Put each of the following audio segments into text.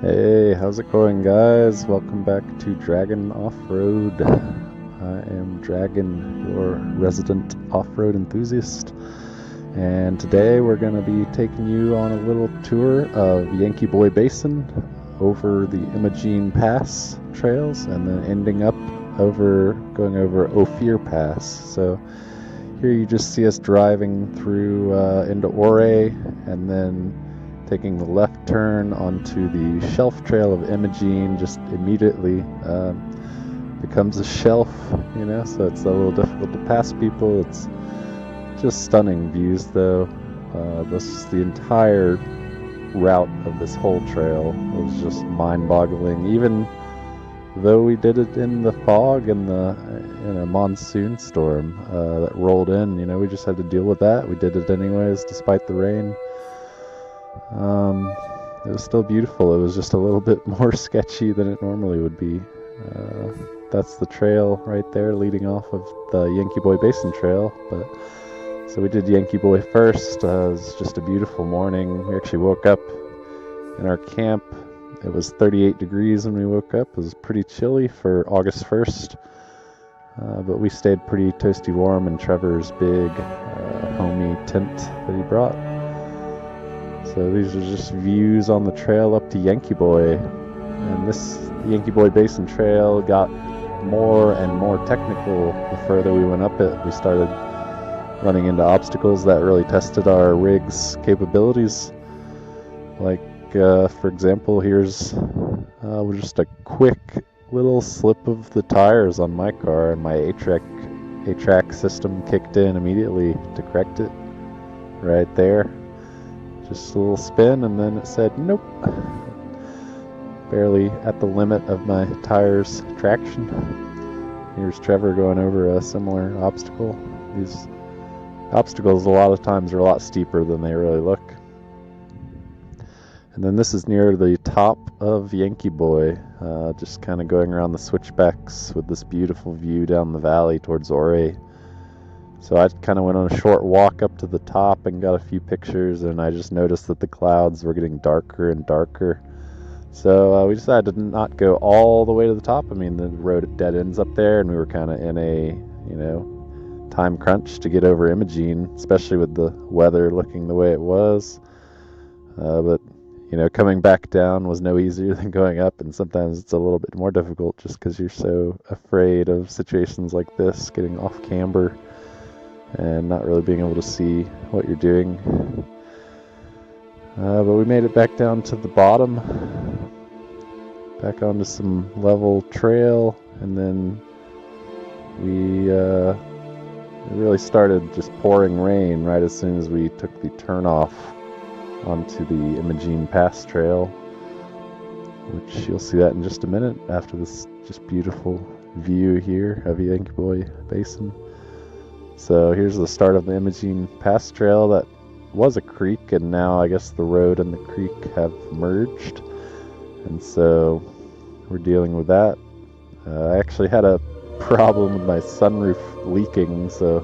Hey, how's it going, guys? Welcome back to Dragon Off-Road. I am Dragon, your resident off-road enthusiast, and today we're going to be taking you on a little tour of Yankee Basin over the Imogene Pass trails, and then ending up going over Ophir Pass. So here you just see us driving through into Ouray, and then taking the left turn onto the shelf trail of Imogene. Just immediately becomes a shelf, so it's a little difficult to pass people. It's just stunning views, though. The entire route of this whole trail was just mind-boggling. Even though we did it in the fog and in a monsoon storm that rolled in, we just had to deal with that. We did it anyways, despite the rain. It was still beautiful. It was just a little bit more sketchy than it normally would be. That's the trail right there leading off of the Yankee Basin trail. So we did Yankee first. It was just a beautiful morning. We actually woke up in our camp. It was 38 degrees when we woke up. It was pretty chilly for August 1st. But we stayed pretty toasty warm in Trevor's big homey tent that he brought. So these are just views on the trail up to Yankee Boy. And this Yankee Basin trail got more and more technical the further we went up it. We started running into obstacles that really tested our rig's capabilities. Like, for example, here's just a quick little slip of the tires on my car, and my A-track system kicked in immediately to correct it right there. Just a little spin, and then it said nope. Barely at the limit of my tire's traction. Here's Trevor going over a similar obstacle. These obstacles a lot of times are a lot steeper than they really look. And then this is near the top of Yankee Boy, just kind of going around the switchbacks with this beautiful view down the valley towards Ouray. So I kind of went on a short walk up to the top and got a few pictures, and I just noticed that the clouds were getting darker and darker. So we decided to not go all the way to the top. I mean, the road dead ends up there, and we were kind of in a, time crunch to get over Imogene, especially with the weather looking the way it was. But, coming back down was no easier than going up, and sometimes it's a little bit more difficult just because you're so afraid of situations like this, getting off camber and not really being able to see what you're doing. But we made it back down to the bottom, back onto some level trail, and then it really started just pouring rain right as soon as we took the turn off onto the Imogene Pass trail, which you'll see that in just a minute after this just beautiful view here of Yankee Basin. So here's the start of the Imogene Pass trail. That was a creek, and now I guess the road and the creek have merged, and so we're dealing with that. I actually had a problem with my sunroof leaking, so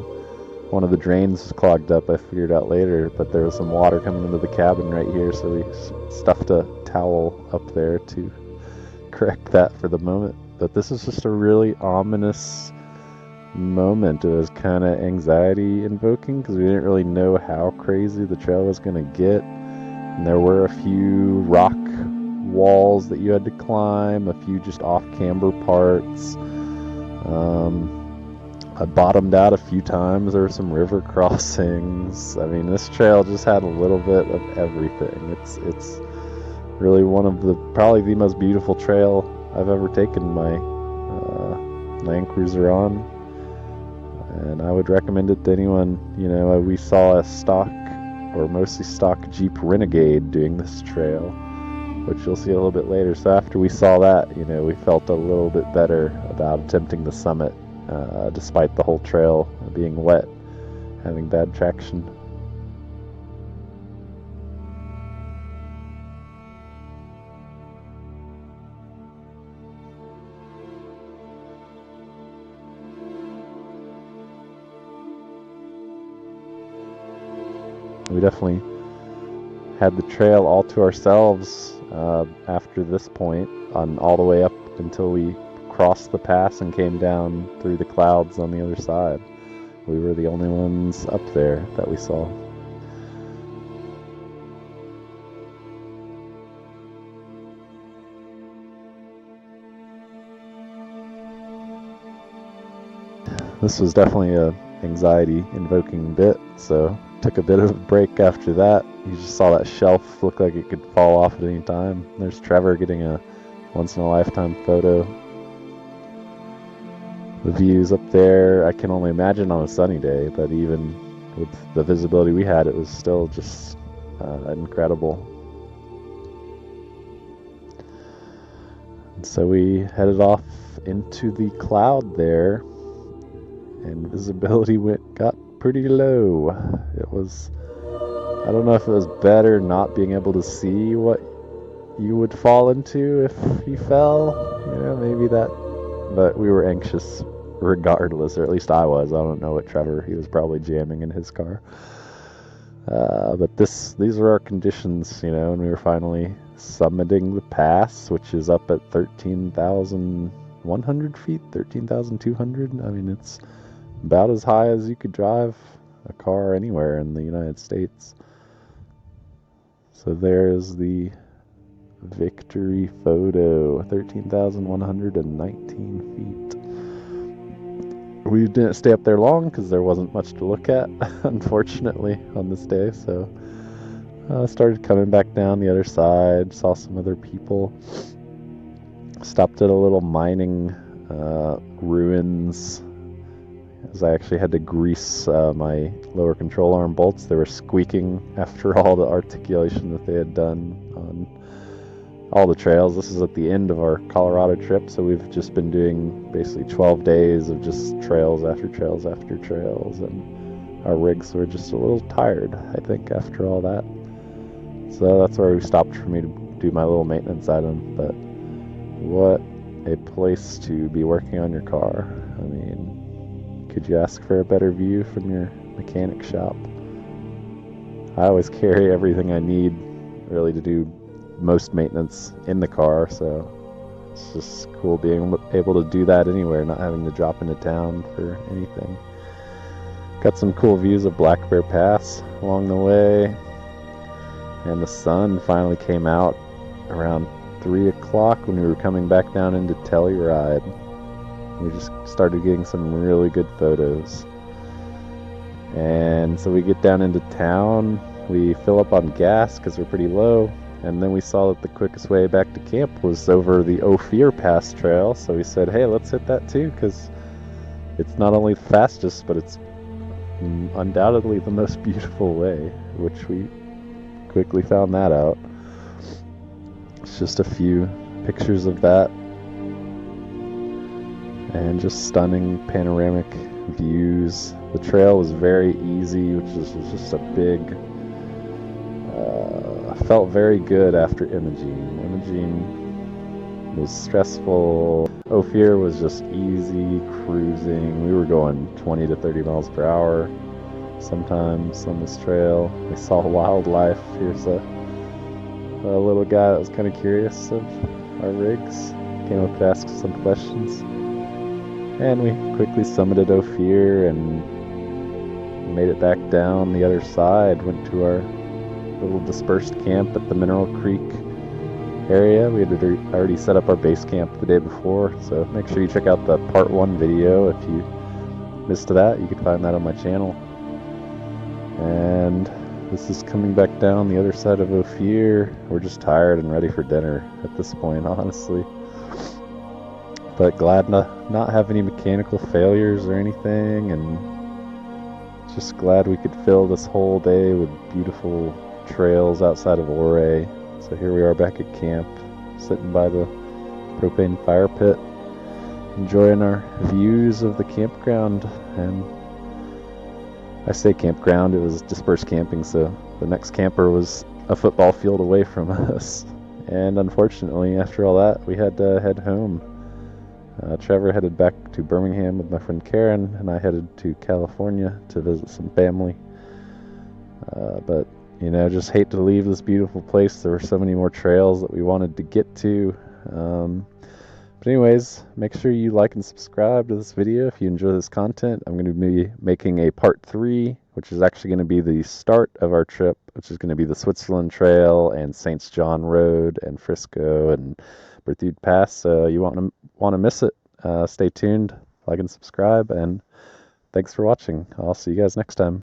one of the drains was clogged up. I figured out later, but there was some water coming into the cabin right here, so we stuffed a towel up there to correct that for the moment. But this is just a really ominous moment. It was kind of anxiety invoking because we didn't really know how crazy the trail was going to get, and there were a few rock walls that you had to climb, a few just off camber parts. I bottomed out a few times. There were some river crossings. I mean, this trail just had a little bit of everything. It's really probably the most beautiful trail I've ever taken my Land Cruiser on. And I would recommend it to anyone. We saw a mostly stock Jeep Renegade doing this trail, which you'll see a little bit later. So after we saw that, we felt a little bit better about attempting the summit, despite the whole trail being wet, having bad traction. We definitely had the trail all to ourselves after this point, on all the way up until we crossed the pass and came down through the clouds on the other side. We were the only ones up there that we saw. This was definitely a anxiety-invoking bit, so took a bit of a break after that. You just saw that shelf look like it could fall off at any time. There's Trevor getting a once-in-a-lifetime photo. The views up there, I can only imagine on a sunny day, but even with the visibility we had, it was still just incredible. And so we headed off into the cloud there, and visibility got pretty low. It was, I don't know if it was better not being able to see what you would fall into if you fell, maybe that, but we were anxious regardless, or at least I was. I don't know what Trevor, he was probably jamming in his car. But these were our conditions, and we were finally summiting the pass, which is up at 13,100 feet, 13,200. I mean, it's about as high as you could drive a car anywhere in the United States. So there's the victory photo, 13,119 feet. We didn't stay up there long because there wasn't much to look at, unfortunately, on this day. So started coming back down the other side, saw some other people, stopped at a little mining ruins, as I actually had to grease my lower control arm bolts. They were squeaking after all the articulation that they had done on all the trails. This is at the end of our Colorado trip, so we've just been doing basically 12 days of just trails after trails after trails, and our rigs were just a little tired, I think, after all that. So that's where we stopped for me to do my little maintenance item. But what a place to be working on your car. I mean, could you ask for a better view from your mechanic shop? I always carry everything I need, really, to do most maintenance in the car, so it's just cool being able to do that anywhere, not having to drop into town for anything. Got some cool views of Black Bear Pass along the way, and the sun finally came out around 3 o'clock when we were coming back down into Telluride. We just started getting some really good photos. And so we get down into town, we fill up on gas because we're pretty low, and then we saw that the quickest way back to camp was over the Ophir Pass trail, so we said, hey, let's hit that too, because it's not only the fastest, but it's undoubtedly the most beautiful way, which we quickly found that out. It's just a few pictures of that, and just stunning panoramic views. The trail was very easy, which was just a big... I felt very good after Imogene. Imogene was stressful. Ophir was just easy cruising. We were going 20 to 30 miles per hour sometimes on this trail. We saw wildlife. Here's a little guy that was kind of curious of our rigs. Came up to ask some questions. And we quickly summited Ophir and made it back down the other side. Went to our little dispersed camp at the Mineral Creek area. We had already set up our base camp the day before, so make sure you check out the part 1 video. If you missed that, you can find that on my channel. And this is coming back down the other side of Ophir. We're just tired and ready for dinner at this point, honestly. But glad to not have any mechanical failures or anything, and just glad we could fill this whole day with beautiful trails outside of Ouray. So here we are back at camp, sitting by the propane fire pit, enjoying our views of the campground. And I say campground, it was dispersed camping, so the next camper was a football field away from us. And unfortunately, after all that, we had to head home. Trevor headed back to Birmingham with my friend Karen, and I headed to California to visit some family. But you know, just hate to leave this beautiful place. There were so many more trails that we wanted to get to. But anyways, make sure you like and subscribe to this video if you enjoy this content. I'm going to be making a part 3, which is actually going to be the start of our trip, which is going to be the Switzerland Trail and St. John Road and Frisco and Berthoud Pass. So you want to miss it, stay tuned, like and subscribe, and thanks for watching. I'll see you guys next time.